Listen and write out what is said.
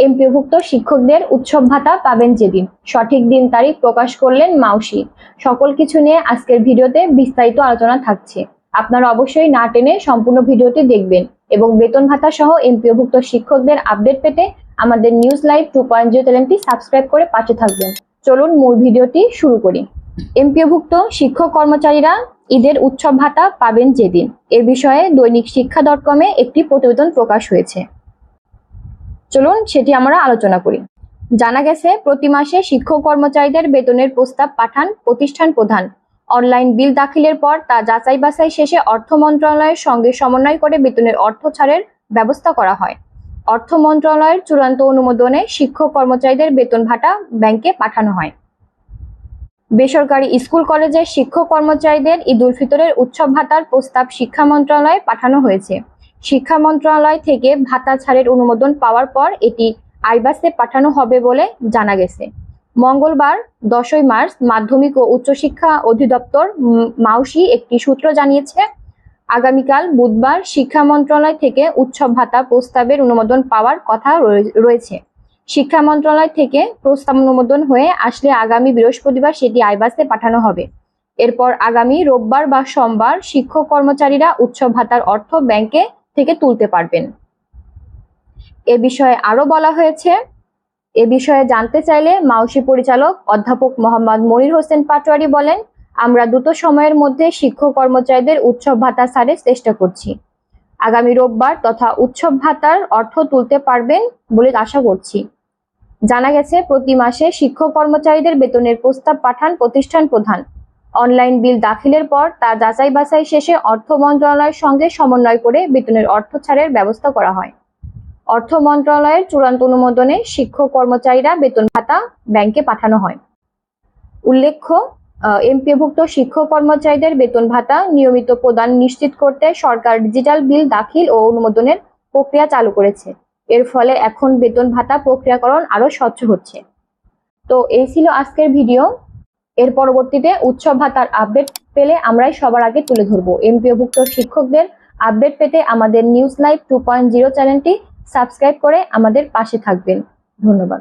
এমপিওভুক্ত শিক্ষকদের উৎসব ভাতা পাবেন যেদিন, সঠিক দিন তারিখ প্রকাশ করলেন মাউসি। সকল কিছু নিয়ে আজকের ভিডিওতে বিস্তারিত আলোচনা থাকছে। আপনারা অবশ্যই না টেনে সম্পূর্ণ ভিডিওটি দেখবেন এবং বেতন ভাতা সহ এমপিওভুক্ত শিক্ষকদের আপডেট পেতে আমাদের নিউজ লাইভ 2.0 চ্যানেলটি সাবস্ক্রাইব করে পাশে থাকবেন। চলুন মূল ভিডিওটি শুরু করি। এমপিওভুক্ত শিক্ষক কর্মচারীরা ঈদের উৎসব ভাতা পাবেন যেদিন, এ বিষয়ে দৈনিক শিক্ষা.com-এ একটি প্রতিবেদন প্রকাশ হয়েছে। চলুন সেটি আমরা আলোচনা করি। জানা গেছে, প্রতি মাসে শিক্ষক কর্মচারীদের বেতনের প্রস্তাব পাঠান প্রতিষ্ঠান প্রধান। অনলাইন বিল দাখিলের পর তা যাচাই বাছাই শেষে অর্থ মন্ত্রণালয়ের সঙ্গে সমন্বয় করে বেতনের অর্থ ছাড়ের ব্যবস্থা করা হয়। অর্থ মন্ত্রণালয়ের চূড়ান্ত অনুমোদনে শিক্ষক কর্মচারীদের বেতন ভাতা ব্যাংকে পাঠানো হয়। বেসরকারি স্কুল কলেজের শিক্ষক কর্মচারীদের ঈদ উল ফিতরের উৎসব ভাতার প্রস্তাব শিক্ষা মন্ত্রণালয়ে পাঠানো হয়েছে। শিক্ষা মন্ত্রণালয় থেকে ভাতা ছাড়ের অনুমোদন পাওয়ার পর এটি আইবাসে পাঠানো হবে বলে জানা গেছে। মঙ্গলবার 10 মার্চ মাধ্যমিক ও উচ্চশিক্ষা অধিদপ্তর মাউসি একটি সূত্র জানিয়েছে, আগামীকাল বুধবার শিক্ষা মন্ত্রণালয় থেকে উৎসব ভাতা প্রস্তাবের অনুমোদন পাওয়ার কথা রয়েছে। শিক্ষা মন্ত্রণালয় থেকে প্রস্তাব অনুমোদন হয়ে আসলে আগামী বৃহস্পতিবার সেটি আইবাসে পাঠানো হবে। এরপর আগামী রোববার বা সোমবার শিক্ষক কর্মচারীরা উৎসব ভাতার অর্থ ব্যাংকে থেকে তুলতে পারবেন। এ বিষয়ে আরো বলা হয়েছে, এ বিষয়ে জানতে চাইলে মাউসি পরিচালক অধ্যাপক মোহাম্মদ মনির হোসেন পাটোয়ারি বলেন, আমরা দ্রুত সময়ের মধ্যে শিক্ষক কর্মচারীদের উৎসব ভাতা ছাড়ের চেষ্টা করছি। আগামী রোববার তথা উৎসব ভাতার অর্থ তুলতে পারবেন বলে আশা করছি। জানা গেছে, প্রতি মাসে শিক্ষক কর্মচারীদের বেতনের প্রস্তাব পাঠান প্রতিষ্ঠান প্রধান। অনলাইন বিল দাখিলের পর তা যাচাই বাছাই শেষে অর্থ মন্ত্রণালয়ের সঙ্গে সমন্বয় করে বেতনের অর্থ ছাড়ের ব্যবস্থা করা হয়। অর্থ মন্ত্রণালয়ের চূড়ান্ত অনুমোদনে শিক্ষক কর্মচারীরা বেতন ভাতা ব্যাংকে পাঠানো হয়। উল্লেখ্য, এমপিওভুক্ত শিক্ষক কর্মচারীদের বেতন ভাতা নিয়মিত প্রদান নিশ্চিত করতে সরকার ডিজিটাল বিল দাখিল ও অনুমোদনের প্রক্রিয়া চালু করেছে। এর ফলে এখন বেতন ভাতা প্রক্রিয়াকরণ আরো স্বচ্ছ হচ্ছে। তো এই ছিল আজকের ভিডিও। এর পরবর্তীতে উৎসব ভাতার আপডেট পেলে আমরাই সবার আগে তুলে ধরবো। এমপিওভুক্ত শিক্ষকদের আপডেট পেতে আমাদের নিউজ লাইভ 2.0 চ্যানেলটি সাবস্ক্রাইব করে আমাদের পাশে থাকবেন। ধন্যবাদ।